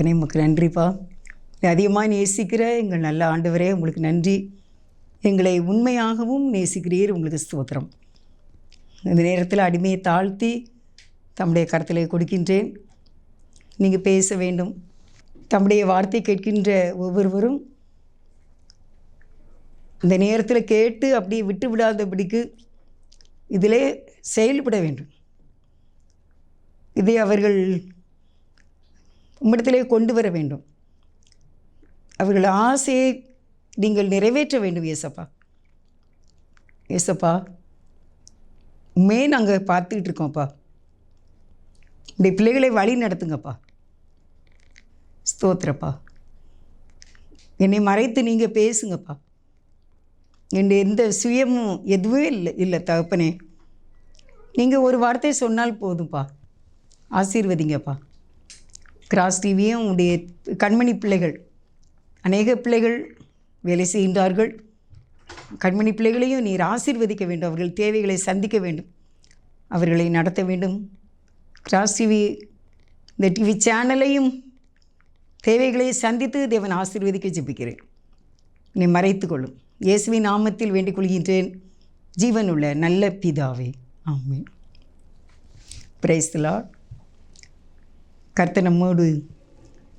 தகப்பனே, உமக்கு நன்றிப்பா. அதிகமாக நேசிக்கிற எங்கள் நல்ல ஆண்டவரே, உங்களுக்கு நன்றி. எங்களை உண்மையாகவும் நேசிக்கிறீர், உங்களுக்கு ஸ்தோத்திரம். இந்த நேரத்தில் அடிமையை தாழ்த்தி தம்முடைய கருத்திலே கொடுக்கின்றேன். நீங்கள் பேச வேண்டும். தம்முடைய வார்த்தை கேட்கின்ற ஒவ்வொருவரும் இந்த நேரத்தில் கேட்டு அப்படியே விட்டு விடாதபடிக்கு இதிலே செயல்பட வேண்டும். இதை அவர்கள் உம்மிடத்திலே கொண்டு வர வேண்டும். அவர்கள் ஆசையை நீங்கள் நிறைவேற்ற வேண்டும். ஏசப்பா, ஏசப்பா, உண்மையே நாங்கள் பார்த்துக்கிட்டு இருக்கோம்ப்பா. இந்த பிள்ளைகளை வழி நடத்துங்கப்பா. ஸ்தோத்திரப்பா. என்னை மறைத்து நீங்கள் பேசுங்கப்பா. என் எந்த சுயமும் எதுவே இல்லை தகப்பனே. நீங்கள் ஒரு வார்த்தை சொன்னால் போதும்ப்பா. ஆசீர்வதிங்கப்பா. கிராஸ் டிவியும் உடைய கண்மணி பிள்ளைகள், அநேக பிள்ளைகள் வேலை செய்கின்றார்கள். கண்மணி பிள்ளைகளையும் நீர் ஆசீர்வதிக்க வேண்டும். அவர்கள் தேவைகளை சந்திக்க வேண்டும், அவர்களை நடத்த வேண்டும். கிராஸ் டிவி, இந்த டிவி சேனலையும் தேவைகளை சந்தித்து தேவன் ஆசீர்வதிக்க ஜெபிக்கிறேன். நீ மறைத்து கொள்ளும். இயேசுவின் நாமத்தில் வேண்டிக் கொள்கின்றேன், ஜீவனுள்ள நல்ல பிதாவே, ஆமென். Praise the Lord. கர்த்தர் நம்மோடு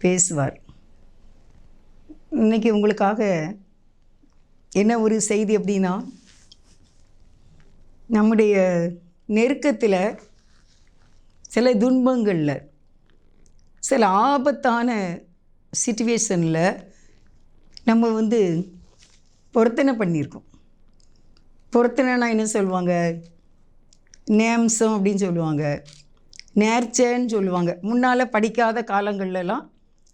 பேசுவார். இன்றைக்கி உங்களுக்காக என்ன ஒரு செய்தி அப்படின்னா, நம்முடைய நெருக்கத்தில், சில துன்பங்களில், சில ஆபத்தான சிச்சுவேஷனில் நம்ம பொருத்தனை பண்ணியிருக்கோம். பொருத்தனைனா என்ன சொல்லுவாங்க? நேம்சம் அப்படின்னு சொல்லுவாங்க, நேர்ச்சைன்னு சொல்லுவாங்க. முன்னால் படிக்காத காலங்கள்லாம்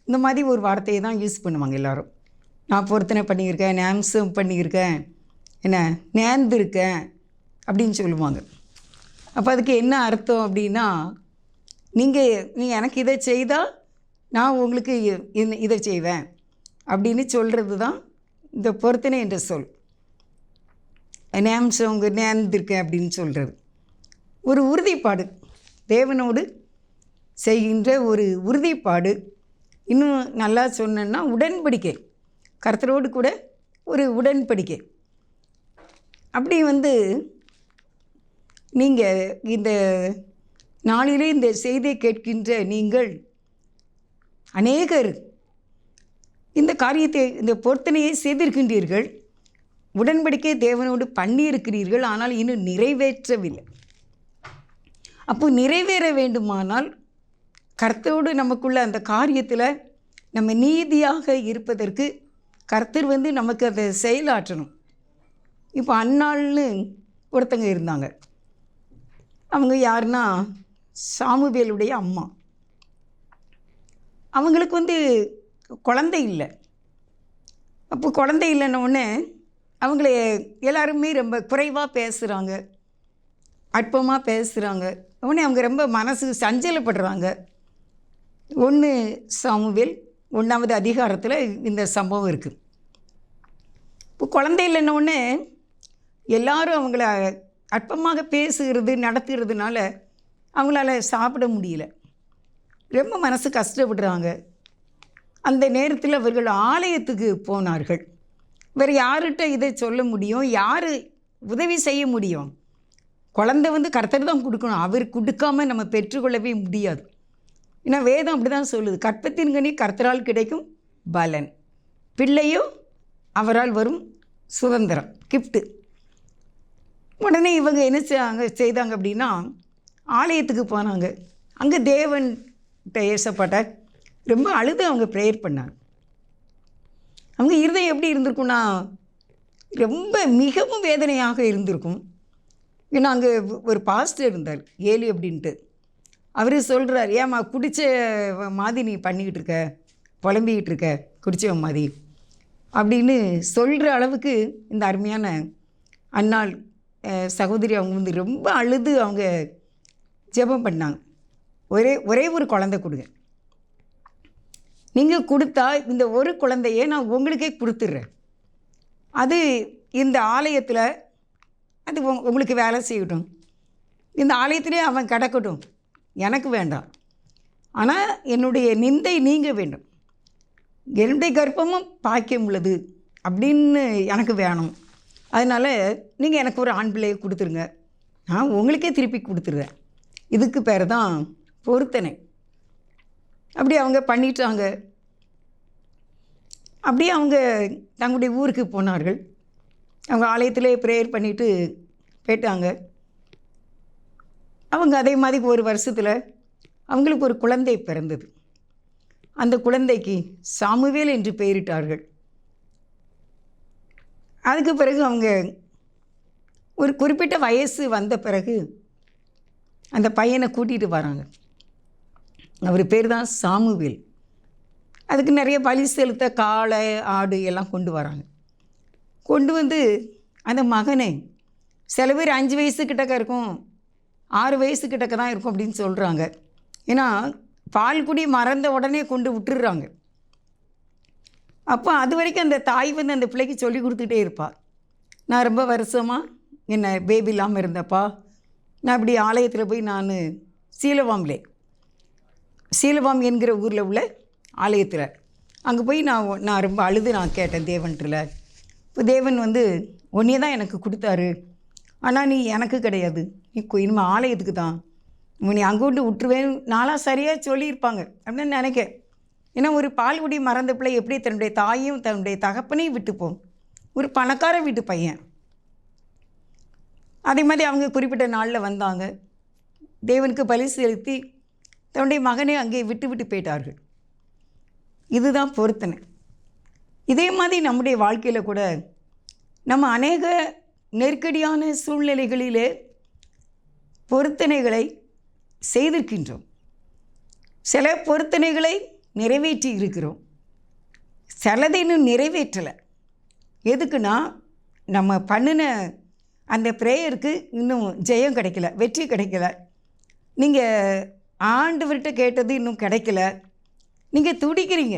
இந்த மாதிரி ஒரு வார்த்தையை தான் யூஸ் பண்ணுவாங்க எல்லோரும். நான் பொருத்தனை பண்ணியிருக்கேன், நேம்சம் பண்ணியிருக்கேன், என்ன நேர்ந்திருக்கேன் அப்படின்னு சொல்லுவாங்க. அப்போ அதுக்கு என்ன அர்த்தம் அப்படின்னா, நீ எனக்கு இதை செய்தால் நான் உங்களுக்கு இதை செய்வேன் அப்படின்னு சொல்கிறது தான் இந்த பொருத்தனை என்ற சொல். நேம்சம் நேர்ந்திருக்கேன் அப்படின்னு சொல்கிறது ஒரு உறுதிப்பாடு, தேவனோடு செய்கின்ற ஒரு உறுதிப்பாடு. இன்னும் நல்லா சொன்னேன்னா உடன்படிக்கை, கர்த்தரோடு கூட ஒரு உடன்படிக்கை. அப்படி நீங்கள் இந்த நாளிலே இந்த செய்தியை கேட்கின்ற நீங்கள் அநேகர் இந்த காரியத்தை, இந்த பொருத்தனையை செய்திருக்கின்றீர்கள், உடன்படிக்கை தேவனோடு பண்ணியிருக்கிறீர்கள், ஆனால் இன்னும் நிறைவேற்றவில்லை. அப்போ நிறைவேற வேண்டுமானால் கர்த்தரோடு நமக்குள்ள அந்த காரியத்தில் நம்ம நீதியாக இருப்பதற்கு கர்த்தர் நமக்கு அதை செயலாற்றணும். இப்போ அன்னாள்னு ஒருத்தங்க இருந்தாங்க. அவங்க யாருன்னா சாமுவேலுடைய அம்மா. அவங்களுக்கு குழந்தை இல்லை. அப்போ குழந்தை இல்லைன்னொடனே அவங்கள எல்லாருமே ரொம்ப குறைவாக பேசுகிறாங்க, அற்பமாக பேசுகிறாங்க. உடனே அவங்க ரொம்ப மனசு சஞ்சலப்படுறாங்க. 1 சாமுவேல் 1ஆவது அதிகாரத்தில் இந்த சம்பவம் இருக்குது. இப்போ குழந்தை இல்லைன்னொடனே எல்லாரும் அவங்கள அற்பமாக பேசுகிறது நடத்துகிறதுனால அவங்களால சாப்பிட முடியல, ரொம்ப மனசு கஷ்டப்படுறாங்க. அந்த நேரத்தில் அவர்கள் ஆலயத்துக்கு போனார்கள். வேறு யார்கிட்ட இதை சொல்ல முடியும்? யார் உதவி செய்ய முடியும்? குழந்தை கர்த்தர் தான் கொடுக்கணும், அவர் கொடுக்காமல் நம்ம பெற்றுக்கொள்ளவே முடியாது. ஏன்னா வேதம் அப்படி தான் சொல்லுது, கற்பத்தின் கனி கர்த்தரால் கிடைக்கும் பலன், பிள்ளையும் அவரால் வரும் சுதந்திரம், கிஃப்ட்டு. உடனே இவங்க என்ன செய்தாங்க அப்படின்னா, ஆலயத்துக்கு போனாங்க. அங்கே தேவன்கிட்ட ஏசப்பட்ட ரொம்ப அழுது அவங்க ப்ரேயர் பண்ணாங்க. அவங்க இருதயம் எப்படி இருந்திருக்குன்னா, ரொம்ப மிகவும் வேதனையாக இருந்திருக்கும். ஏன்னா அங்கே ஒரு பாஸ்டர் இருந்தார், ஏலி அப்படின்ட்டு. அவர் சொல்கிறார், ஏம்மா குடித்த மாதிரி நீ பண்ணிக்கிட்டு இருக்க, புலம்பிக்கிட்டு இருக்க, குடித்தவன் மாதிரி அப்படின்னு சொல்கிற அளவுக்கு இந்த அருமையான அன்னாள் சகோதரி அவங்க ரொம்ப அழுது அவங்க ஜெபம் பண்ணாங்க. ஒரே ஒரு குழந்தை கொடுங்க, நீங்கள் கொடுத்தா இந்த ஒரு குழந்தையே நான் உங்களுக்கே கொடுத்துட்றேன், அது இந்த ஆலயத்தில் அது உங்களுக்கு வேலை செய்யட்டும், இந்த ஆலயத்திலே அவன் கிடக்கட்டும், எனக்கு வேண்டாம், ஆனால் என்னுடைய நிந்தை நீங்க வேண்டும், என்னுடைய கர்ப்பமும் பாக்கியம் உள்ளது அப்படின்னு எனக்கு வேணும். அதனால் நீங்கள் எனக்கு ஒரு ஆண் பிள்ளையை கொடுத்துருங்க, நான் உங்களுக்கே திருப்பி கொடுத்துருவேன். இதுக்கு பேர் தான் பொருத்தனை. அப்படி அவங்க பண்ணிட்டாங்க. அப்படியே அவங்க தங்களுடைய ஊருக்கு போனார்கள். அவங்க ஆலயத்திலே ப்ரேயர் பண்ணிவிட்டு போயிட்டாங்க. அவங்க அதே மாதிரி ஒரு வருஷத்தில் அவங்களுக்கு ஒரு குழந்தை பிறந்தது. அந்த குழந்தைக்கு சாமுவேல் என்று பெயரிட்டார்கள். அதுக்கு பிறகு அவங்க ஒரு குறிப்பிட்ட வயசு வந்த பிறகு அந்த பையனை கூட்டிகிட்டு வராங்க. அவர் பேர் தான் சாமுவேல். அதுக்கு நிறைய பலி செலுத்த காளை ஆடு எல்லாம் கொண்டு வராங்க. கொண்டு வந்து அந்த மகனை, சில பேர் 5 வயசு கிட்டக்க இருக்கும், 6 வயசு கிட்டக்க தான் இருக்கும் அப்படின்னு சொல்கிறாங்க. ஏன்னா பால் குடி மறந்த உடனே கொண்டு விட்டுடுறாங்க. அப்போ அது வரைக்கும் அந்த தாய் வந்து அந்த பிள்ளைக்கு சொல்லி கொடுத்துட்டே இருப்பாள். நான் ரொம்ப வருஷமாக என்ன பேபி இல்லாமல் இருந்தப்பா, நான் இப்படி ஆலயத்தில் போய் நான் சீலவாம் என்கிற ஊரில் உள்ள ஆலயத்தில் அங்கே போய் நான் ரொம்ப அழுது நான் கேட்டேன் தேவன்ட்டில். இப்போ தேவன் வந்து உன்னையே தான் எனக்கு கொடுத்தாரு, ஆனால் நீ எனக்கு கிடையாது, நீ இனிமேல் ஆலயத்துக்கு தான், நீ அங்கே கொண்டு விட்டுருவேன். நாளாக சரியாக சொல்லியிருப்பாங்க அப்படின்னு நினைக்க. ஏன்னா ஒரு பால்குடி மறந்த பிள்ளை எப்படி தன்னுடைய தாயும் தன்னுடைய தகப்பனையும் விட்டுப்போம். ஒரு பணக்கார வீட்டு பையன். அதே மாதிரி அவங்க குறிப்பிட்ட நாளில் வந்தாங்க. தேவனுக்கு பலி செலுத்தி தன்னுடைய மகனை அங்கே விட்டு போயிட்டார்கள். இதுதான் பொருத்தனை. இதே மாதிரி நம்முடைய வாழ்க்கையில் கூட நம்ம அநேக நெருக்கடியான சூழ்நிலைகளிலே பொருத்தனைகளை செய்திருக்கின்றோம். சில பொருத்தனைகளை நிறைவேற்றி இருக்கிறோம், சிலதை இன்னும் நிறைவேற்றலை. எதுக்குன்னா நம்ம பண்ணின அந்த ப்ரேயருக்கு இன்னும் ஜெயம் கிடைக்கல, வெற்றி கிடைக்கல. நீங்கள் ஆண்டவர்கிட்ட கேட்டது இன்னும் கிடைக்கல, நீங்கள் துடிக்கிறீங்க.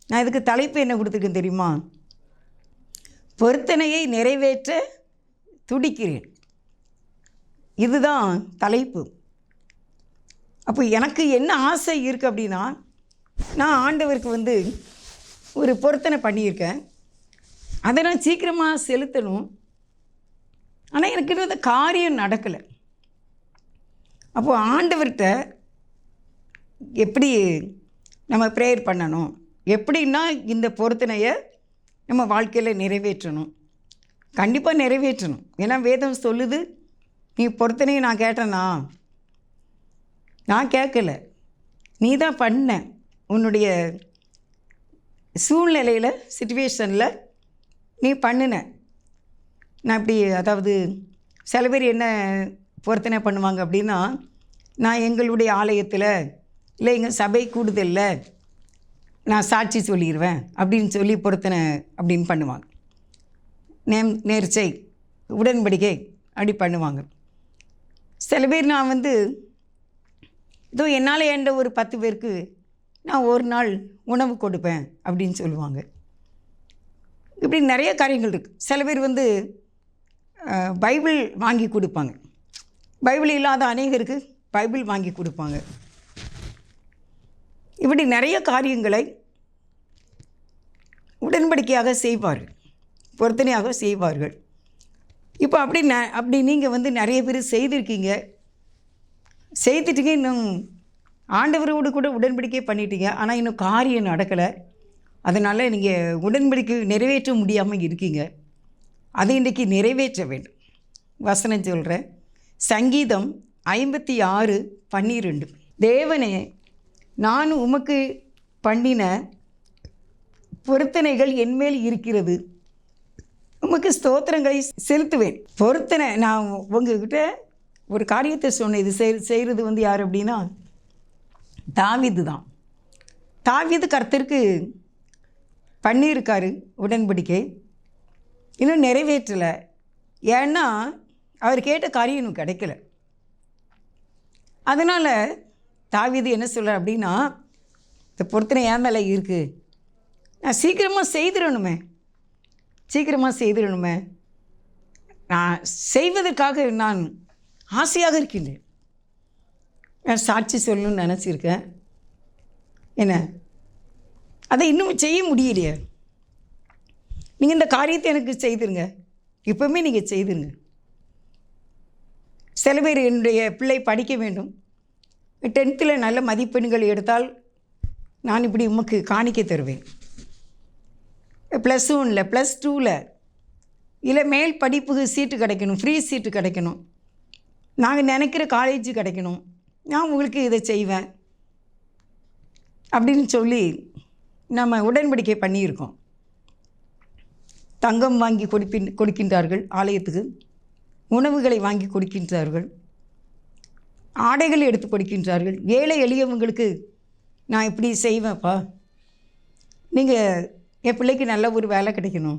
நான் இதுக்கு தலைப்பு என்ன கொடுத்துருக்கேன் தெரியுமா? பொருத்தனையை நிறைவேற்ற துடிக்கிறேன். இதுதான் தலைப்பு. அப்போ எனக்கு என்ன ஆசை இருக்குது அப்படின்னா, நான் ஆண்டவருக்கு வந்து ஒரு பொருத்தனை பண்ணியிருக்கேன், அதை நான் சீக்கிரமாக செலுத்தணும். ஆனால் எனக்கு இன்னும் அந்த காரியம் நடக்கலை. அப்போது ஆண்டவர்கிட்ட எப்படி நம்ம ப்ரேயர் பண்ணணும், எப்படின்னா இந்த பொருத்தனையை நம்ம வாழ்க்கையில் நிறைவேற்றணும், கண்டிப்பாக நிறைவேற்றணும். ஏன்னா வேதம் சொல்லுது, நீ பொருத்தனையை நான் கேட்டேனா? நான் கேட்கல, நீ தான் பண்ண. உன்னுடைய சூழ்நிலையில் சிச்சுவேஷனில் நீ பண்ணின. நான் இப்படி, அதாவது சில பேர் என்ன பொருத்தனை பண்ணுவாங்க அப்படின்னா, நான் எங்களுடைய ஆலயத்தில் இல்லை எங்கள் சபை கூடுதலில் நான் சாட்சி சொல்லிடுவேன் அப்படின்னு சொல்லி பொருத்தனை அப்படின்னு பண்ணுவாங்க. நேர்ச்சை உடன்படிக்கை அப்படி பண்ணுவாங்க. சில பேர் நான் வந்து இதோ என்னால் ஏண்ட ஒரு 10 பேருக்கு நான் ஒரு நாள் உணவு கொடுப்பேன் அப்படின்னு சொல்லுவாங்க. இப்படி நிறைய காரியங்கள் இருக்குது. சில பேர் வந்து பைபிள் வாங்கி கொடுப்பாங்க. பைபிள் இல்லாத அநேகருக்கு பைபிள் வாங்கி கொடுப்பாங்க. இப்படி நிறைய காரியங்களை உடன்படிக்கையாக செய்வார்கள், பொருத்தனையாக செய்வார்கள். இப்போ அப்படி நீங்கள் வந்து நிறைய பேர் செய்துட்டீங்க, இன்னும் ஆண்டவரோடு கூட உடன்படிக்கை பண்ணிட்டீங்க, ஆனால் இன்னும் காரியம் நடக்கலை. அதனால் நீங்கள் உடன்படிக்கை நிறைவேற்ற முடியாமல் இருக்கீங்க. அதை இன்றைக்கி நிறைவேற்ற வேண்டும். வசனம் சொல்கிறேன், சங்கீதம் 56:12. தேவனே, நான் உமக்கு பண்ணின பொருத்தனைகள் என்மேல் இருக்கிறது, உமக்கு ஸ்தோத்திரங்களை செலுத்துவேன். பொருத்தனை, நான் உங்ககிட்ட ஒரு காரியத்தை சொன்னேன். இது செய்கிறது வந்து யார் அப்படின்னா தாவீது தான். தாவீது கர்த்தருக்கு பண்ணியிருக்காரு உடன்படிக்கை, இன்னும் நிறைவேற்றலை. ஏன்னா அவர் கேட்ட காரியம் இன்னும் கிடைக்கல. அதனால் தாவீது என்ன சொல்கிறார் அப்படின்னா, இந்த பொருத்தனை என் மேலே இருக்குது, நான் சீக்கிரமாக செய்திடணுமே, நான் செய்வதற்காக நான் ஆசையாக இருக்கின்றேன். நான் சாட்சி சொல்லணும்னு நினச்சிருக்கேன். என்ன, அதை இன்னும் செய்ய முடியலையே. நீங்கள் இந்த காரியத்தை எனக்கு செய்திருங்க, இப்போவுமே நீங்கள் செய்திருங்க. சில பேர் என்னுடைய பிள்ளை படிக்க வேண்டும், 10th நல்ல மதிப்பெண்கள் எடுத்தால் நான் இப்படி உமக்கு காணிக்க தருவேன். +1 +2 இல்லை மேல் படிப்புக்கு சீட்டு கிடைக்கணும், ஃப்ரீ சீட்டு கிடைக்கணும், நாங்கள் நினைக்கிற காலேஜ் கிடைக்கணும், நான் உங்களுக்கு இதை செய்வேன் அப்படின்னு சொல்லி நம்ம உடன்படிக்கை பண்ணியிருக்கோம். தங்கம் வாங்கி கொடுக்கின்றார்கள், ஆலயத்துக்கு உணவுகளை வாங்கி கொடுக்கின்றார்கள், ஆடைகள் எடுத்து கொடுக்கின்றார்கள். ஏழை எளியவங்களுக்கு நான் இப்படி செய்வேன்ப்பா, நீங்கள் என் பிள்ளைக்கு நல்ல ஒரு வேலை கிடைக்கணும்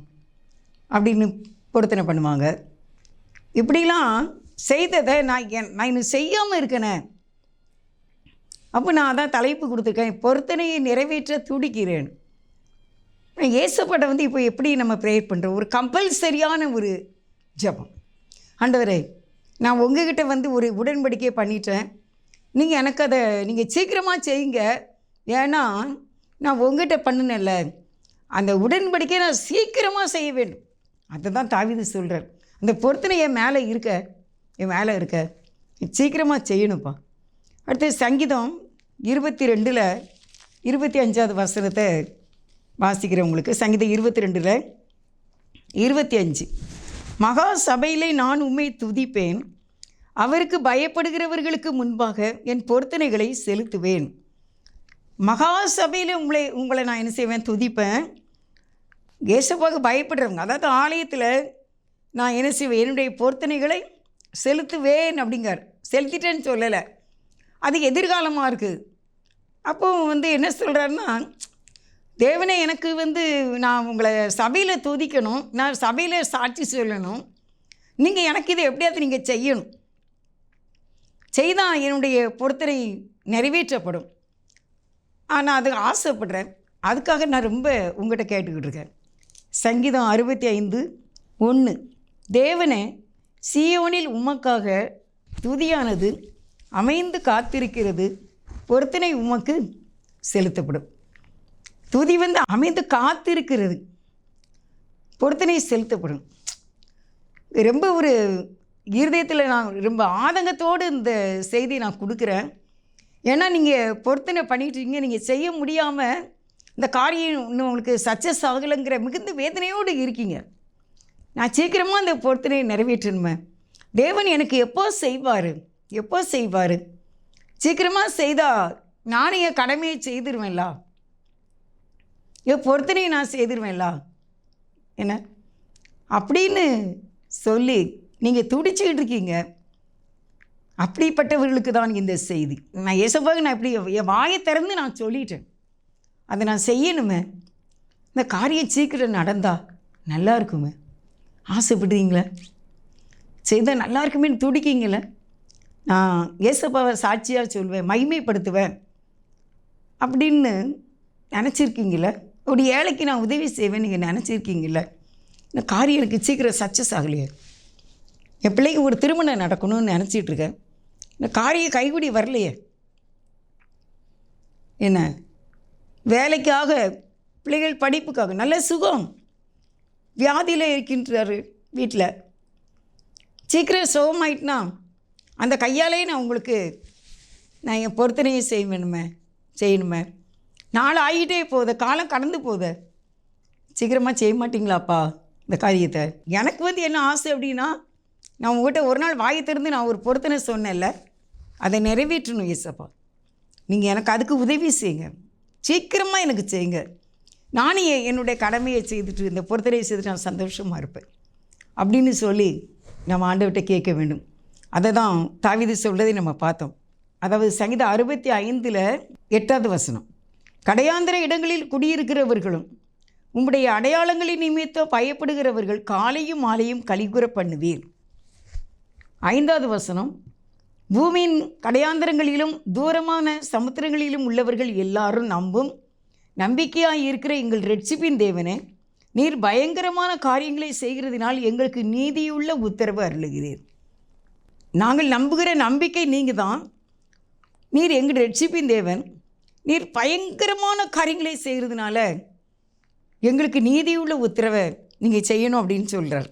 அப்படின்னு பொருத்தனை பண்ணுவாங்க. இப்படிலாம் செய்ததை நான் இன்னும் செய்யாமல் இருக்கேனே. அப்போ நான் அதான் தலைப்பு கொடுத்துருக்கேன், பொருத்தனையை நிறைவேற்ற துடிக்கிறேன். இயேசுப்பட்ட இப்போ எப்படி நம்ம ப்ரேயர் பண்ணுறோம், ஒரு கம்பல்சரியான ஒரு ஜெபம். ஆண்டவரே, நான் உங்ககிட்ட ஒரு உடன்படிக்கை பண்ணிட்டேன், நீங்கள் எனக்கு அதை நீங்கள் சீக்கிரமாக செய்யுங்க. ஏன்னா நான் உங்ககிட்ட பண்ணினேன்ல, அந்த உடன்படிக்கையை நான் சீக்கிரமாக செய்ய வேண்டும். அதை தான் தாவீது சொல்கிறார். அந்த பொருத்தனை என் மேலே இருக்க சீக்கிரமாக செய்யணும்ப்பா. அடுத்து சங்கீதம் 22 25வது வசனத்தை வாசிக்கிறவங்களுக்கு. சங்கீதம் 22 25, மகா சபையிலே நான் உம்மை துதிப்பேன், அவருக்கு பயப்படுகிறவர்களுக்கு முன்பாக என் பொருத்தனைகளை செலுத்துவேன். மகா சபையில் உங்களை நான் என்ன செய்வேன், துதிப்பேன். இயேசுவுக்கு பயப்படுறவங்க, அதாவது ஆலயத்தில் நான் என்ன செய்வேன், என்னுடைய பொருத்தனைகளை செலுத்துவேன் அப்படிங்கார். செலுத்திட்டேன்னு சொல்லலை, அது எதிர்காலமாக இருக்குது. அப்போது என்ன சொல்கிறாருன்னா, தேவனே எனக்கு நான் உங்களை சபையில் துதிக்கணும், நான் சபையில் சாட்சி சொல்லணும், நீங்கள் எனக்கு இதை எப்படியாவது நீங்கள் செய்யணும், செய்தால் என்னுடைய பொருத்தனை நிறைவேற்றப்படும். நான் அதுக்கு ஆசைப்படுறேன், அதுக்காக நான் ரொம்ப உங்கள்கிட்ட கேட்டுக்கிட்டு இருக்கேன். சங்கீதம் 65:1, தேவனே, சீயோனில் உமக்காக துதியானது அமைந்து காத்திருக்கிறது, பொருத்தனை உமக்கு செலுத்தப்படும். துதி அமைந்து காத்திருக்கிறது, பொருத்தனை செலுத்தப்படும். ரொம்ப ஒரு இருதயத்தில் நான் ரொம்ப ஆதங்கத்தோடு இந்த செய்தியை நான் கொடுக்குறேன். ஏன்னா நீங்கள் பொருத்தனை பண்ணிட்டுருக்கீங்க, நீங்கள் செய்ய முடியாமல் இந்த காரியம் இன்னும் உங்களுக்கு சக்ஸஸ் ஆகலைங்கிற மிகுந்த வேதனையோடு இருக்கீங்க. நான் சீக்கிரமாக அந்த பொருத்தனையை நிறைவேற்றணுமே, தேவன் எனக்கு எப்போ செய்வார், சீக்கிரமாக செய்தால் நானும் என் கடமையை செய்திருவேன்லா, என் பொருத்தனையை நான் செய்திருவேன்லா என்ன அப்படின்னு சொல்லி நீங்கள் துடிச்சிக்கிட்டு இருக்கீங்க. அப்படிப்பட்டவர்களுக்கு தான் இந்த செய்தி. நான் இயேசுவுக்கு நான் இப்படி என் வாயை திறந்து நான் சொல்லிட்டேன், அதை நான் செய்யணுமே, இந்த காரியம் சீக்கிரம் நடந்தால் நல்லா இருக்குமே, ஆசைப்படுறீங்களே, செய்தால் நல்லா இருக்குமேன்னு துடிக்கிங்களே. நான் இயேசுப்பாவை சாட்சியாக சொல்வேன், மகிமைப்படுத்துவேன் அப்படின்னு நினச்சிருக்கீங்களே. ஒரு ஏழைக்கு நான் உதவி செய்வேன் நீங்கள் நினச்சிருக்கீங்களே. இந்த காரியம் எனக்கு சீக்கிரம் சக்ஸஸ் ஆகலையே, என் பிள்ளைக்கு ஒரு திருமணம் நடக்கணும்னு நினச்சிட்ருக்கேன், இந்த காரியம் கைகூடி வரலையே, என்ன வேலைக்காக, பிள்ளைகள் படிப்புக்காக, நல்ல சுகம், வியாதியில் இருக்கின்றார் வீட்டில், சீக்கிரம் சுகமாயிட்டுனா அந்த கையாலே நான் உங்களுக்கு நான் என் பொருத்தனையை செய்யணுமே. நாள் ஆகிட்டே போகுது, காலம் கடந்து போகுது, சீக்கிரமாக செய்ய மாட்டிங்களாப்பா இந்த காரியத்தை. எனக்கு என்ன ஆசை அப்படின்னா, நான் உங்கள்கிட்ட ஒரு நாள் வாயை திறந்து நான் ஒரு பொருத்தனை சொன்னேன்ல, அதை நிறைவேற்றணும் இயேசப்பா. நீங்கள் எனக்கு அதுக்கு உதவி செய்யுங்க, சீக்கிரமாக எனக்கு செய்யுங்க. நானும் என்னுடைய கடமையை செய்துட்டு இந்த பொருத்தனையை செய்துட்டு நான் சந்தோஷமாக இருப்பேன் அப்படின்னு சொல்லி நம்ம ஆண்டவர்கிட்ட கேட்க வேண்டும். அதை தான் தாவீது சொல்கிறதை நம்ம பார்த்தோம். அதாவது சங்கீதம் 65:8வது வசனம், கடையாந்திர இடங்களில் குடியிருக்கிறவர்களும் உம்முடைய அடையாளங்களின் நிமித்தம் பயப்படுகிறவர்கள் காலையும் மாலையும் கலிகுற பண்ணுவீர். 5வது வசனம், பூமியின் கடையாந்திரங்களிலும் தூரமான சமுத்திரங்களிலும் உள்ளவர்கள் எல்லாரும் நம்பும் நம்பிக்கையாக இருக்கிற எங்கள் ரட்சிப்பின் தேவனே, நீர் பயங்கரமான காரியங்களை செய்கிறதினால் எங்களுக்கு நீதியுள்ள உத்தரவு அருளுகிறீர். நாங்கள் நம்புகிற நம்பிக்கை நீங்கள் தான், நீர் எங்கள் ரட்சிப்பின் தேவன், நீர் பயங்கரமான காரியங்களை செய்கிறதுனால எங்களுக்கு நீதியுள்ள உத்தரவை நீங்கள் செய்யணும் அப்படின்னு சொல்கிறார்.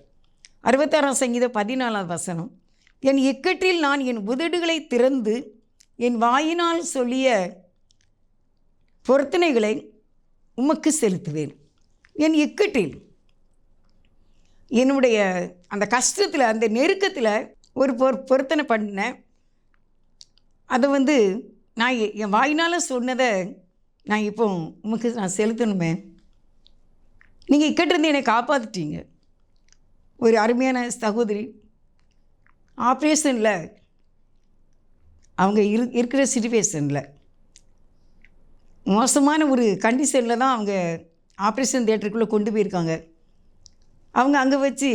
66ஆம் சங்கீதம் 14ஆவது வசனம், என் இக்கட்டில் நான் என் உதடுகளை திறந்து என் வாயினால் சொல்லிய பொருத்தனைகளை உமக்கு செலுத்துவேன். என் இக்கட்டில், என்னுடைய அந்த கஷ்டத்தில், அந்த நெருக்கத்தில் ஒரு பொருத்தனை பண்ணேன். அதை நான் என் வாயினால் சொன்னதை நான் இப்போ உமக்கு நான் செலுத்தணுமே. நீங்கள் இக்கட்டிருந்து என்னை காப்பாற்றிட்டீங்க. ஒரு அருமையான சகோதரி ஆப்ரேஷனில் அவங்க இருக்கிற சிச்சுவேஷனில் மோசமான ஒரு கண்டிஷனில் தான் அவங்க ஆப்ரேஷன் தியேட்டருக்குள்ளே கொண்டு போயிருக்காங்க. அவங்க அங்கே வச்சு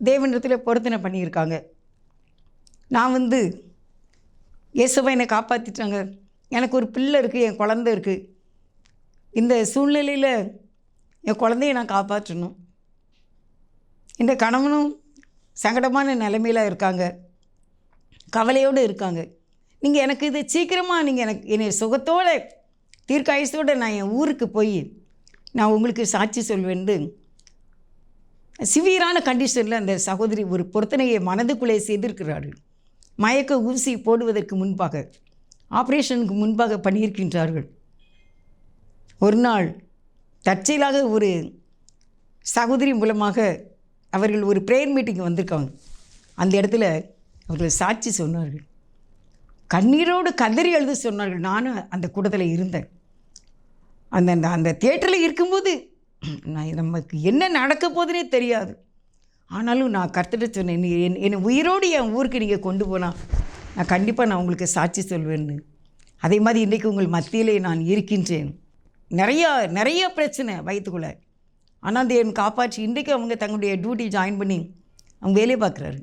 தேவனிடத்தில் பொருத்தனை பண்ணியிருக்காங்க. நான் இயேசுவை என்னை காப்பாற்றிட்டாங்க, எனக்கு ஒரு பிள்ளை இருக்குது, என் குழந்தை இருக்குது, இந்த சூழ்நிலையில் என் குழந்தைய நான் காப்பாற்றணும். இந்த கணவனும் சங்கடமான நிலைமையில் இருக்காங்க, கவலையோடு இருக்காங்க. நீங்கள் எனக்கு இது சீக்கிரமாக நீங்கள் என்னை சுகத்தோடு தீர்க்காயுசோடு நான் என் ஊருக்கு போய் நான் உங்களுக்கு சாட்சி சொல்வேன்னு சிவியரான கண்டிஷனில் அந்த சகோதரி ஒரு பொருத்தனையை மனதுக்குள்ளே செய்திருக்கிறார்கள். மயக்க ஊசி போடுவதற்கு முன்பாக, ஆப்ரேஷனுக்கு முன்பாக பண்ணியிருக்கின்றார்கள். ஒரு நாள் தற்செயலாக ஒரு சகோதரி மூலமாக அவர்கள் ஒரு ப்ரேயர் மீட்டிங் வந்திருக்காங்க. அந்த இடத்துல அவர்கள் சாட்சி சொன்னார்கள், கண்ணீரோடு கதறி எழுத சொன்னார்கள். நானும் அந்த கூட்டத்தில் இருந்தேன். அந்த அந்த தியேட்டரில் இருக்கும்போது நமக்கு என்ன நடக்க போதுனே தெரியாது. ஆனாலும் நான் கர்த்தர்கிட்ட சொன்னேன், என்னை உயிரோடு என் ஊருக்கு நீங்கள் கொண்டு போனால் நான் கண்டிப்பாக நான் உங்களுக்கு சாட்சி சொல்வேன்னு. அதே மாதிரி இன்றைக்கு உங்கள் மத்தியிலே நான் இருக்கின்றேன். நிறைய பிரச்சனை வயிற்றுக்குள்ளே, ஆனால் அந்த என் காப்பாற்றி இன்றைக்கு அவங்க தங்களுடைய டியூட்டி ஜாயின் பண்ணி அவங்க வேலையை பார்க்குறாரு.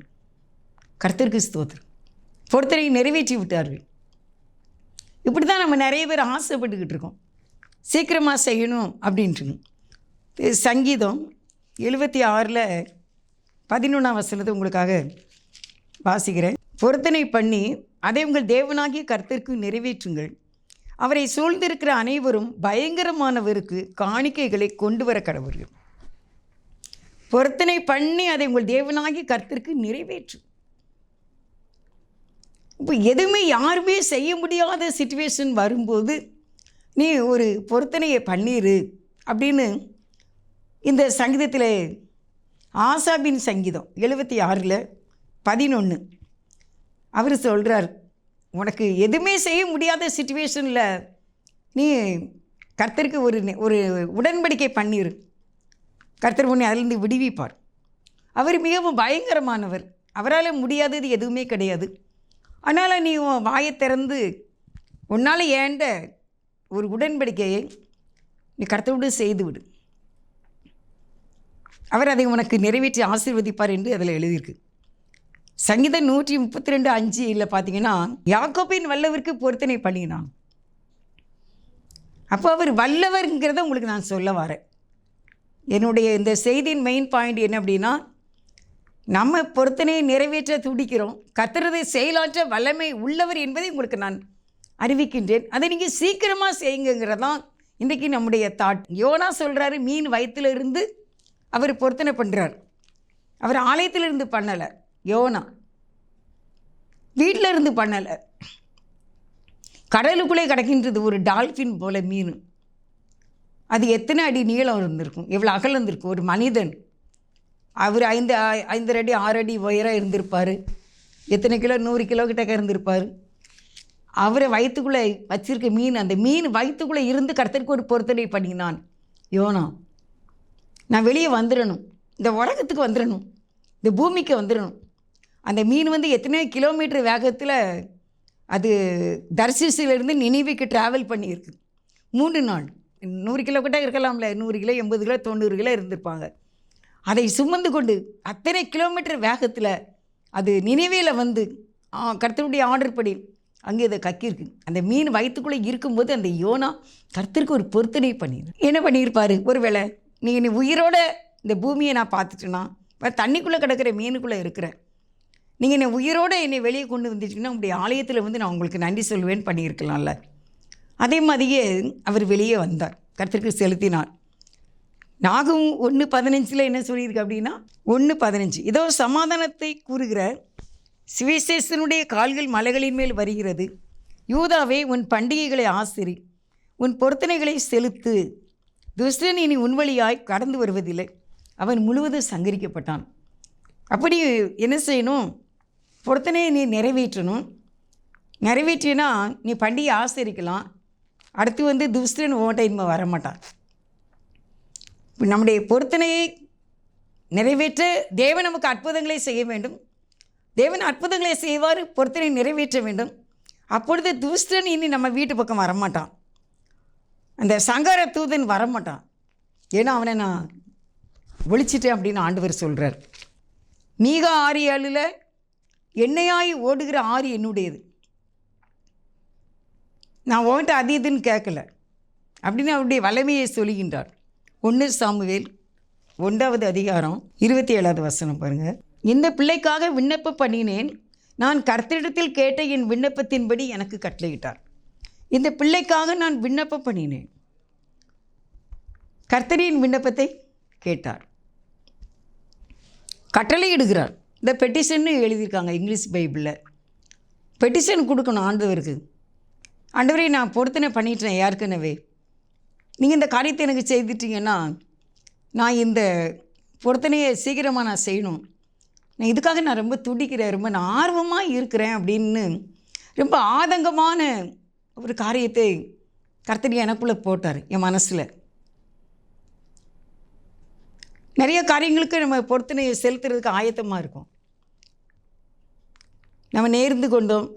கர்த்தருக்கு ஸ்தோத்திரம். பொறுத்தனை நிறைவேற்றி விட்டார்கள். இப்படி தான் நம்ம நிறைய பேர் ஆசைப்பட்டுக்கிட்டு இருக்கோம், சீக்கிரமாக செய்யணும் அப்படின்ட்டு. சங்கீதம் 76:11 வசனத்தை உங்களுக்காக வாசிக்கிறேன். பொருத்தனை பண்ணி அதை உங்கள் தேவனாகிய கர்த்தருக்கு நிறைவேற்றுங்கள். அவரை சூழ்ந்திருக்கிற அனைவரும் பயங்கரமானவருக்கு காணிக்கைகளை கொண்டு வர கடவுள்கள். பொருத்தனை பண்ணி அதை உங்கள் தேவனாகிய கர்த்தருக்கு நிறைவேற்றும். இப்போ எதுவுமே யாருமே செய்ய முடியாத சிச்சுவேஷன் வரும்போது நீ ஒரு பொருத்தனையை பண்ணிரு அப்படின்னு இந்த சங்கீதத்தில் ஆசாபின் சங்கீதம் 76:11 அவர் சொல்கிறார், உனக்கு எதுவுமே செய்ய முடியாத சிச்சுவேஷனில் நீ கர்த்தருக்கு ஒரு உடன்படிக்கை பண்ணிரு, கர்த்தர் உன்னை அதிலிருந்து விடுவிப்பார். அவர் மிகவும் பயங்கரமானவர், அவரால் முடியாதது எதுவுமே கிடையாது. அதனால் நீ வாயை திறந்து உன்னால் ஏண்ட ஒரு உடன்படிக்கையை நீ கர்த்தரோடு செய்து விடு, அவர் அதை உனக்கு நிறைவேற்றி ஆசீர்வதிப்பார் என்று அதில் எழுதியிருக்கு. சங்கீதம் 132:5 பார்த்தீங்கன்னா, யாக்கோபின் வல்லவருக்கு பொருத்தனை பண்ணினான். அப்போ அவர் வல்லவர்ங்கிறத உங்களுக்கு நான் சொல்ல வரேன். என்னுடைய இந்த செய்தியின் மெயின் பாயிண்ட் என்ன அப்படின்னா, நம்ம பொருத்தனையை நிறைவேற்ற துடிக்கிறோம், கர்த்தரதை செயலாற்ற வல்லமை உள்ளவர் என்பதை உங்களுக்கு நான் அறிவிக்கின்றேன். அதை நீங்கள் சீக்கிரமாக செய்யுங்கிறதான் இன்றைக்கி நம்முடைய தாட். யோனா சொல்கிறாரு, மீன் வயிற்றிலிருந்து அவர் பொருத்தனை பண்ணுறார். அவர் ஆலயத்திலிருந்து பண்ணலை, யோனா வீட்டில் இருந்து பண்ணலை, கடலுக்குள்ளே கிடக்கின்றது ஒரு டால்ஃபின் போல மீன். அது எத்தனை அடி நீளம் இருந்திருக்கும், எவ்வளோ அகலம் இருந்திருக்கும். ஒரு மனிதன் அவர் 5 அடி 6 அடி உயரம் இருந்திருப்பார், எத்தனை கிலோ 100 கிலோ கிட்டக்க இருந்திருப்பார். அவரை வயிற்றுக்குள்ளே வச்சிருக்க மீன், அந்த மீன் வயிற்றுக்குள்ளே இருந்து கர்த்தருக்கு ஒரு பொருத்தனை பண்ணினான். யோனா, நான் வெளியே வந்துடணும், இந்த உலகத்துக்கு வந்துடணும், இந்த பூமிக்கு வந்துடணும். அந்த மீன் எத்தனையோ கிலோமீட்டர் வேகத்தில் அது தர்சீசிலிருந்து நினைவுக்கு ட்ராவல் பண்ணியிருக்கு. 3 நாள் 100 கிலோ கிட்ட இருக்கலாம்ல, 100 கிலோ 80 கிலோ 90 கிலோ இருந்திருப்பாங்க. அதை சுமந்து கொண்டு அத்தனை கிலோமீட்டர் வேகத்தில் அது நினைவேல கர்த்தருடைய ஆர்டர் படி அங்கே அதை கக்கியிருக்கு. அந்த மீன் வயிற்றுக்குள்ளே இருக்கும்போது அந்த யோனா கர்த்தருக்கு ஒரு பொருத்தனை பண்ணிடு. என்ன பண்ணியிருப்பார்? ஒருவேளை நீ உயிரோட இந்த பூமியை நான் பார்த்துட்டேன்னா, தண்ணிக்குள்ளே கிடக்கிற மீனுக்குள்ளே இருக்கிறேன், நீங்கள் உயிரோடு என்னை வெளியே கொண்டு வந்துட்டீங்கன்னா உங்களுடைய ஆலயத்தில் நான் உங்களுக்கு நன்றி சொல்வேன்னு பண்ணியிருக்கலாம்ல. அதே மாதிரியே அவர் வெளியே வந்தார், கர்த்தருக்கு செலுத்தினார். நாகும் 1:15 என்ன சொல்லியிருக்கு அப்படின்னா, 1:15, இதோ சமாதானத்தை கூறுகிற சுவிசேஷனுடைய கால்கள் மலைகளின் மேல் வருகிறது. யூதாவே, உன் பண்டிகைகளை ஆசிரி, உன் பொருத்தனைகளை செலுத்து. துஷ்டன் இனி உன் வழியாய் கடந்து வருவதில்லை, அவன் முழுவதும் சங்கரிக்கப்பட்டான். அப்படி என்ன செய்யணும்? பொருத்தனையை நீ நிறைவேற்றணும். நிறைவேற்றினா நீ பண்டிகை ஆசரிக்கலாம். அடுத்து துஷ்டன் ஓட்ட இனிமே வரமாட்டான். இப்போ நம்முடைய பொருத்தனையை நிறைவேற்ற தேவன் நமக்கு அற்புதங்களை செய்ய வேண்டும். தேவன் அற்புதங்களை செய்வார், பொருத்தனை நிறைவேற்ற வேண்டும். அப்பொழுது துஷ்டன் இனி நம்ம வீட்டு பக்கம் வரமாட்டான், அந்த சங்கார தூதன் வரமாட்டான். ஏன்னா அவனை நான் ஒழிச்சிட்டேன் அப்படின்னு ஆண்டவர் சொல்கிறார். மீகா 6:7, எண்ணெயாய் ஓடுகிற ஆறு என்னுடையது, நான் உன்கிட்ட அது இதுன்னு கேட்கல அப்படின்னு அவருடைய வல்லமையை சொல்லுகின்றார். 1 சாமுவேல் 1:27 பாருங்கள். இந்த பிள்ளைக்காக விண்ணப்பம் பண்ணினேன், நான் கர்த்தரிடத்தில் கேட்ட என் விண்ணப்பத்தின்படி எனக்கு கட்டளையிட்டார். இந்த பிள்ளைக்காக நான் விண்ணப்பம் பண்ணினேன், கர்த்தரின் விண்ணப்பத்தை கேட்டார், கட்டளையிடுகிறார். இந்த பெட்டிஷன்னு எழுதியிருக்காங்க இங்கிலீஷ் பைபிளில். பெட்டிஷன் கொடுக்கணும் ஆண்டவருக்கு. ஆண்டவரே, நான் பொருத்தனை பண்ணிட்டேன் ஏற்கனவே, நீங்கள் இந்த காரியத்தை எனக்கு செய்துட்டீங்கன்னா நான் இந்த பொருத்தனையை சீக்கிரமாக நான் செய்யணும், நான் இதுக்காக நான் ரொம்ப துடிக்கிறேன், ரொம்ப நான் ஆர்வமாக இருக்கிறேன் அப்படின்னு ரொம்ப ஆதங்கமான ஒரு காரியத்தை கர்த்தர் எனக்குள்ளே போட்டார் என் மனசில். நிறைய காரியங்களுக்கு நம்ம பொருத்தனையை செலுத்துறதுக்கு ஆயத்தமாக இருக்கும். நம்ம நேர்ந்து கொண்டோம்,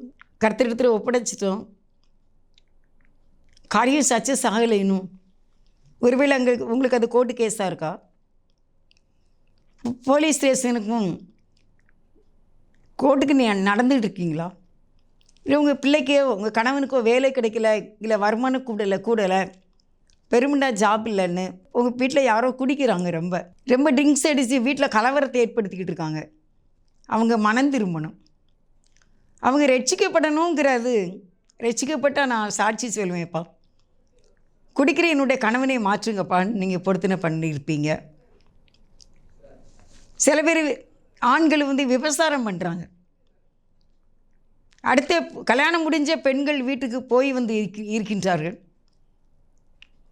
கர்த்தரிடத்தில் ஒப்படைச்சிட்டோம், காரியம் சக்ஸஸ் ஆகலை. இன்னும் ஒருவேளை உங்களுக்கு அது கோர்ட்டு கேஸாக இருக்கா, போலீஸ் ஸ்டேஷனுக்கும் கோர்ட்டுக்கு நீ நடந்துகிட்டு இருக்கீங்களா? இல்லை உங்கள் பிள்ளைக்கோ உங்கள் கணவனுக்கோ வேலை கிடைக்கல, இல்லை வருமானம் கூடலை, பெருமண்டாக ஜாப் இல்லைன்னு உங்கள் வீட்டில் யாரோ குடிக்கிறாங்க, ரொம்ப ரொம்ப ட்ரிங்க்ஸ் அடித்து வீட்டில் கலவரத்தை ஏற்படுத்திக்கிட்டு இருக்காங்க. அவங்க மனம் திரும்பணும், அவங்க ரட்சிக்கப்படணுங்கிறது. ரட்சிக்கப்பட்டால் நான் சாட்சி சொல்லுவேன்ப்பா, குடிக்கிற என்னுடைய கணவனை மாற்றுங்கப்பான்னு நீங்கள் பொருத்தனை பண்ணியிருப்பீங்க. சில பேர் ஆண்கள் விபசாரம் பண்ணுறாங்க. அடுத்த கல்யாணம் முடிஞ்ச பெண்கள் வீட்டுக்கு போய் இருக்கின்றார்கள்.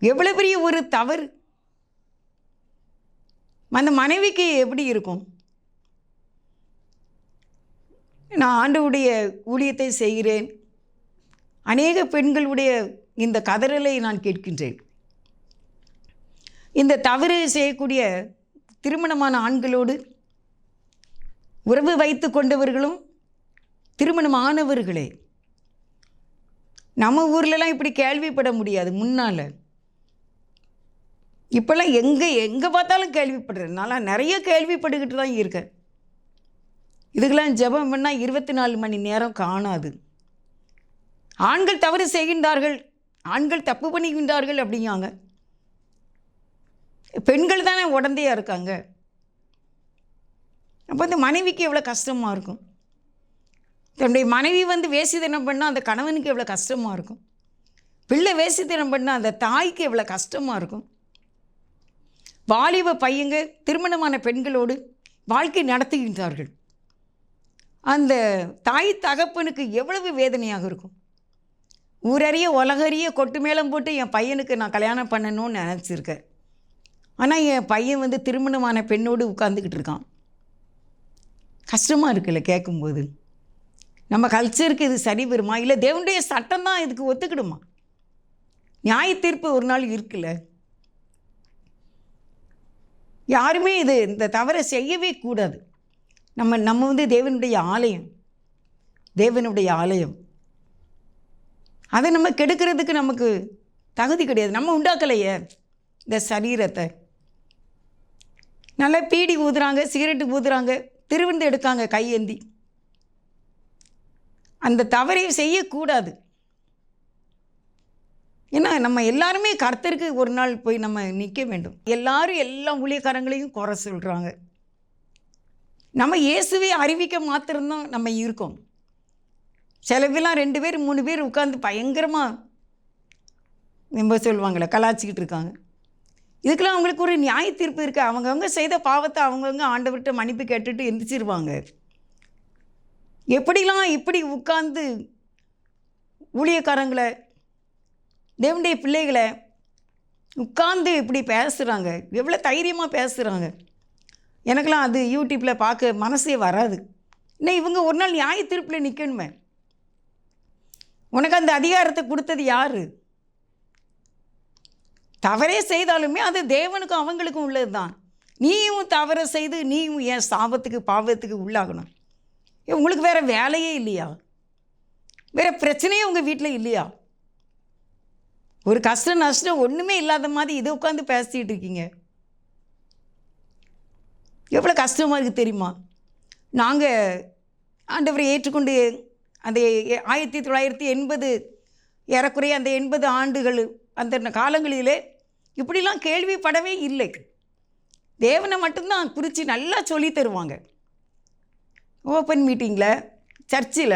எவ்வளோ பெரிய ஒரு தவறு! அந்த மனைவிக்கு எப்படி இருக்கும்? நான் ஆண்டவருடைய ஊழியத்தை செய்கிறேன், அநேக பெண்களுடைய இந்த கதறலை நான் கேட்கின்றேன். இந்த தவறு செய்யக்கூடிய திருமணமான ஆண்களோடு உறவு வைத்து கொண்டவர்களும் திருமணமானவர்களே. நம்ம ஊர்லலாம் இப்படி கேள்விப்பட முடியாது முன்னால். இப்போல்லாம் எங்கே பார்த்தாலும் கேள்விப்படுறேன். நான் நிறைய கேள்விப்பட்டுக்கிட்டு தான் இருக்கேன். இதுக்கெல்லாம் ஜெபம் பண்ணால் 24 மணி நேரம் காணாது. ஆண்கள் தவறு செய்கின்றார்கள், ஆண்கள் தப்பு பண்ணிக்கின்றார்கள் அப்படிங்காங்க. பெண்கள் தானே உடந்தையாக இருக்காங்க. அப்போ அந்த மனைவிக்கு எவ்வளோ கஷ்டமாக இருக்கும். தன்னுடைய மனைவி வேசித்தனம் பண்ணால் அந்த கணவனுக்கு எவ்வளோ கஷ்டமாக இருக்கும். பிள்ளை வேசித்தனம் பண்ணால் அந்த தாய்க்கு எவ்வளோ கஷ்டமாக இருக்கும். வாலிப பையங்க திருமணமான பெண்களோடு வாழ்க்கை நடத்துகின்றார்கள். அந்த தாய் தகப்பனுக்கு எவ்வளவு வேதனையாக இருக்கும். ஊரறிய உலகறிய கொட்டு மேளம் போட்டு என் பையனுக்கு நான் கல்யாணம் பண்ணணும்னு நினச்சிருக்கேன். ஆனால் என் பையன் திருமணமான பெண்ணோடு உட்காந்துக்கிட்டு இருக்கான். கஷ்டமாக இருக்குல்ல கேட்கும்போது. நம்ம கல்ச்சருக்கு இது சரி வருமா? இல்லை தேவனுடைய சட்டம் தான் இதுக்கு ஒத்துக்கிடுமா? நியாய தீர்ப்பு ஒரு நாள் இருக்குல்ல. யாருமே இந்த தவறை செய்யவே கூடாது. நம்ம தேவனுடைய ஆலயம். அதை நம்ம கெடுக்கிறதுக்கு நமக்கு தகுதி கிடையாது. நம்ம உண்டாக்கலையே இந்த சரீரத்தை. நல்லா பீடி ஊதுறாங்க, சிகரெட்டு ஊதுறாங்க, திருவிந்து எடுக்காங்க கையேந்தி. அந்த தவறை செய்யக்கூடாது. ஏன்னா நம்ம எல்லாருமே கர்த்தருக்கு ஒரு நாள் போய் நம்ம நிற்க வேண்டும். எல்லாரும் எல்லா ஊழியக்காரங்களையும் குறை சொல்கிறாங்க. நம்ம இயேசுவை அறிவிக்க மாத்திரம்தான் நம்ம இருக்கோம். சில பேர்லாம் 2 பேர் 3 பேர் உட்காந்து பயங்கரமாக நம்ம சொல்லுவாங்களே கலாச்சிக்கிட்டு இருக்காங்க. இதுக்கெல்லாம் அவங்களுக்கு ஒரு நியாய தீர்ப்பு இருக்குது. அவங்கவுங்க செய்த பாவத்தை அவங்கவுங்க ஆண்டவர்கிட்ட மன்னிப்பு கேட்டுட்டு எந்திரிச்சிருவாங்க. எப்படிலாம் இப்படி உட்கார்ந்து ஊழியக்காரங்களை, தேவனுடைய பிள்ளைகளை உட்கார்ந்து இப்படி பேசுகிறாங்க, எவ்வளோ தைரியமாக பேசுகிறாங்க. எனக்கெல்லாம் அது யூடியூப்பில் பார்க்க மனசே வராது. இன்னும் இவங்க ஒரு நாள் நியாய தீர்ப்பில் நிற்கணுமே. உனக்கு அந்த அதிகாரத்தை கொடுத்தது யார்? தவறே செய்தாலுமே அது தேவனுக்கும் அவங்களுக்கும் உள்ளது தான். நீயும் தவறை செய்து நீயும் என் சாபத்துக்கு பாவத்துக்கு உள்ளாகணும். உங்களுக்கு வேறு வேலையே இல்லையா? வேறு பிரச்சனையே உங்கள் வீட்டில் இல்லையா? ஒரு கஷ்டம் நஷ்டம் ஒன்றுமே இல்லாத மாதிரி இதை உட்காந்து பேசிகிட்டு இருக்கீங்க. எவ்வளோ கஷ்டமாக இருக்குது தெரியுமா? நாங்கள் ஆண்டவரை ஏற்றுக்கொண்டு அந்த 1980 ஏறக்குறைய அந்த 80 ஆண்டுகள் அந்த காலங்களிலே இப்படிலாம் கேள்விப்படவே இல்லை. தேவனை மட்டும்தான் குறித்து நல்லா சொல்லி தருவாங்க ஓப்பன் மீட்டிங்கில், சர்ச்சில்.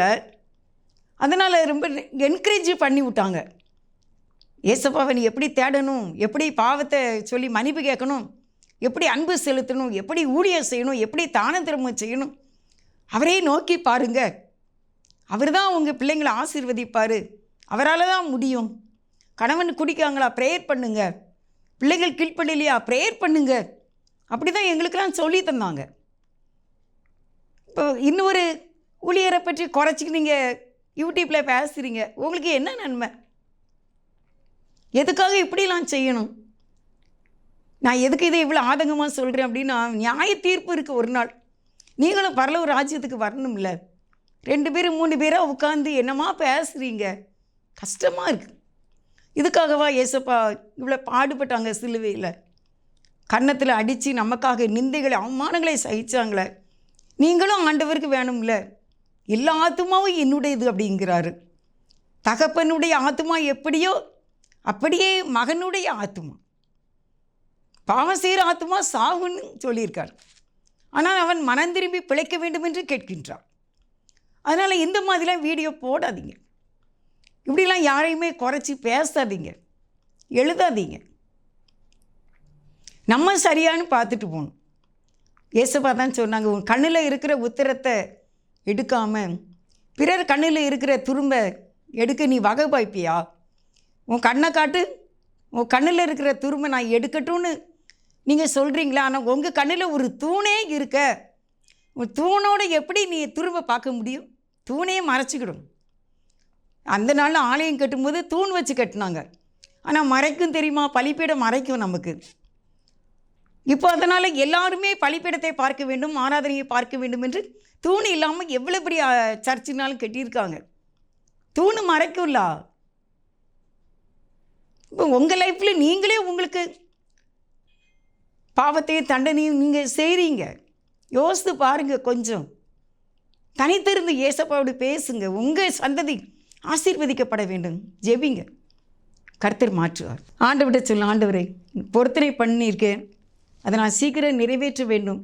அதனால் ரொம்ப என்கரேஜ் பண்ணி விட்டாங்க. ஏசப்பாவை நீ எப்படி தேடணும், எப்படி பாவத்தை சொல்லி மன்னிப்பு கேட்கணும், எப்படி அன்பு செலுத்தணும், எப்படி ஊழியம் செய்யணும், எப்படி தான தர்மம் செய்யணும், அவரே நோக்கி பாருங்க. அவர் தான் உங்கள் பிள்ளைங்களை ஆசீர்வதிப்பார். அவரால் தான் முடியும். கணவன் குடிக்காங்களா, ப்ரேயர் பண்ணுங்க. பிள்ளைகள் கீழ்ப்படலையா, ப்ரேயர் பண்ணுங்க. அப்படி தான் எங்களுக்கெல்லாம் சொல்லி தந்தாங்க. இப்போ இன்னொரு ஊழியரை பற்றி குறைச்சிக்கு நீங்கள் யூடியூப்பில் பேசுகிறீங்க. உங்களுக்கு என்ன நன்மை? எதுக்காக இப்படிலாம் செய்யணும்? நான் எதுக்கு இதை இவ்வளோ ஆதங்கமாக சொல்கிறேன் அப்படின்னா, நியாய தீர்ப்பு இருக்குது ஒரு நாள். நீங்களும் பரலோக ராஜ்யத்துக்கு வரணும்ல. 2 பேர் 3 பேராக உட்காந்து என்னமா பேசுகிறீங்க? கஷ்டமாக இருக்குது. இதுக்காகவா ஏசப்பா இவ்வளோ பாடுபட்டாங்க சிலுவையில்? கன்னத்தில் அடித்து நமக்காக நிந்தைகளை அவமானங்களை சகிச்சாங்களே. நீங்களும் ஆண்டவருக்கு வேணும்ல. எல்லா ஆத்துமாவும் என்னுடையது அப்படிங்கிறாரு. தகப்பனுடைய ஆத்துமா எப்படியோ அப்படியே மகனுடைய ஆத்துமா. பாவம் செய்கிற ஆத்துமா சாவுன்னு சொல்லியிருக்கார். ஆனால் அவன் மனம் திரும்பி பிழைக்க வேண்டும் என்று கேட்கின்றான். அதனால் இந்த மாதிரிலாம் வீடியோ போடாதீங்க. இப்படிலாம் யாரையுமே குறைச்சி பேசாதீங்க, எழுதாதீங்க. நம்ம சரியானு பார்த்துட்டு போகணும். ஏசப்பா தான் சொன்னாங்க, உன் கண்ணில் இருக்கிற உத்திரத்தை எடுக்காமல் பிறர் கண்ணில் இருக்கிற துரும்ப எடுக்க நீ வகை பாய்ப்பியா? உன் கண்ணை காட்டு, உன் கண்ணில் இருக்கிற துரும்பை நான் எடுக்கட்டும்னு நீங்கள் சொல்கிறீங்களா? ஆனால் உங்கள் கண்ணில் ஒரு தூணே இருக்க, உன் தூணோடு எப்படி நீ துரும்பை பார்க்க முடியும்? தூணையே மறைச்சிக்கிடும். அந்த நாளில் ஆலயம் கட்டும்போது தூண் வச்சு கட்டினாங்க. ஆனால் மறைக்கும் தெரியுமா? பலிப்பீடம் மறைக்கும் நமக்கு. இப்போ அதனால் எல்லாருமே பலிப்பீடத்தை பார்க்க வேண்டும், ஆராதனையை பார்க்க வேண்டும் என்று தூண் இல்லாமல் எவ்வளோ பெரிய சர்ச்சினாலும் கட்டியிருக்காங்க. தூண் மறைக்கும்ல. இப்போ உங்கள் லைஃப்பில் நீங்களே உங்களுக்கு பாவத்தையும் தண்டனையும் நீங்கள் செய்கிறீங்க. யோசித்து பாருங்கள். கொஞ்சம் தனித்திருந்து ஏசப்பாவோடு பேசுங்க. உங்கள் சந்ததி ஆசீர்வதிக்கப்பட வேண்டும். ஜெபிங்க, கர்த்தர் மாற்றுவார். ஆண்டவர்கிட்ட சொல்ல, ஆண்டவரே பொருத்தனை பண்ணியிருக்கேன், அதை நான் சீக்கிரம் நிறைவேற்ற வேண்டும்,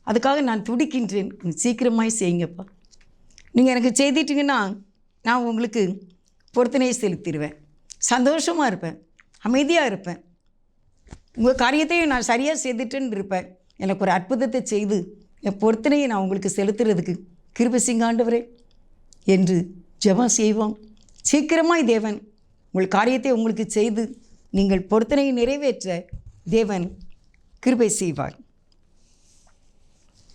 அதுக்காக நான் துடிக்கின்றேன், சீக்கிரமாய் செய்யுங்கப்பா. நீங்கள் எனக்கு செய்திட்டிங்கன்னா நான் உங்களுக்கு பொருத்தனையை செலுத்திடுவேன். சந்தோஷமாக இருப்பேன், அமைதியாக இருப்பேன். உங்கள் காரியத்தையும் நான் சரியாக செய்துட்டேன்னு இருப்பேன். எனக்கு ஒரு அற்புதத்தை செய்து என் பொருத்தனையை நான் உங்களுக்கு செலுத்துறதுக்கு கிருபை செய்யுங்க ஆண்டவரே என்று ஜெபம் செய்வோம். சீக்கிரமாய் தேவன் உங்கள் காரியத்தை உங்களுக்கு செய்து நீங்கள் பொருத்தனையை நிறைவேற்ற தேவன் கிருபை செய்வார்.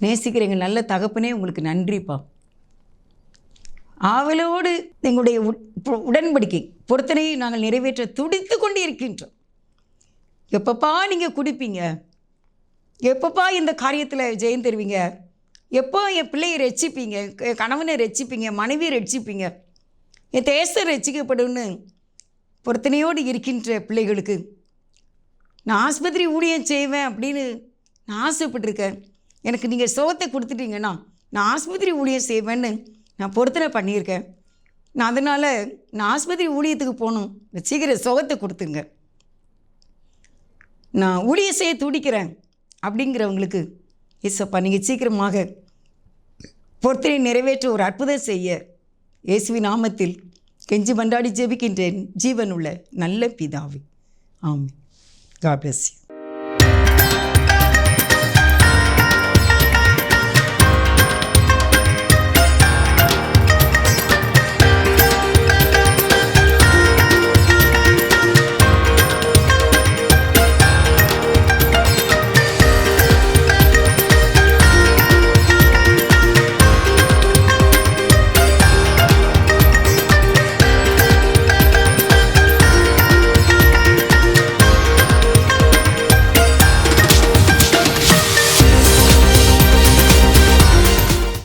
நேசிக்கிற எங்கள் நல்ல தகப்பனே, உங்களுக்கு நன்றிப்பா. ஆவலோடு எங்களுடைய உடன்படிக்கை பொருத்தனையை நாங்கள் நிறைவேற்ற துடித்து கொண்டு இருக்கின்றோம். எப்பப்பா நீங்கள் குடிப்பீங்க? எப்பப்பா இந்த காரியத்தில் ஜெயம் தருவீங்க? எப்போ என் பிள்ளையை ரட்சிப்பீங்க? என் கணவனை ரட்சிப்பீங்க, மனைவியை ரட்சிப்பீங்க, என் தேசம் ரட்சிக்கப்படும்னு பொருத்தனையோடு இருக்கின்ற பிள்ளைகளுக்கு நான் ஆஸ்பத்திரி ஊழியம் செய்வேன் அப்படின்னு நான் ஆசைப்பட்டிருக்கேன். எனக்கு நீங்கள் சுகத்தை கொடுத்துட்டீங்கன்னா நான் ஆஸ்பத்திரி ஊழியம் செய்வேன்னு நான் பொருத்தனை பண்ணியிருக்கேன். நான் அதனால் நான் ஆஸ்பத்திரி ஊழியத்துக்கு போகணும், சீக்கிரம் சுகத்தை கொடுத்துங்க, நான் ஊழியம் செய்ய துடிக்கிறேன் அப்படிங்கிறவங்களுக்கு ஏசப்பா நீங்கள் சீக்கிரமாக பொருத்தனை நிறைவேற்ற ஒரு அற்புதம் செய்ய இயேசுவின் நாமத்தில் கெஞ்சி மன்றாடி ஜெபிக்கின்றேன் ஜீவனுள்ள நல்ல பிதாவே. ஆமென். God bless you.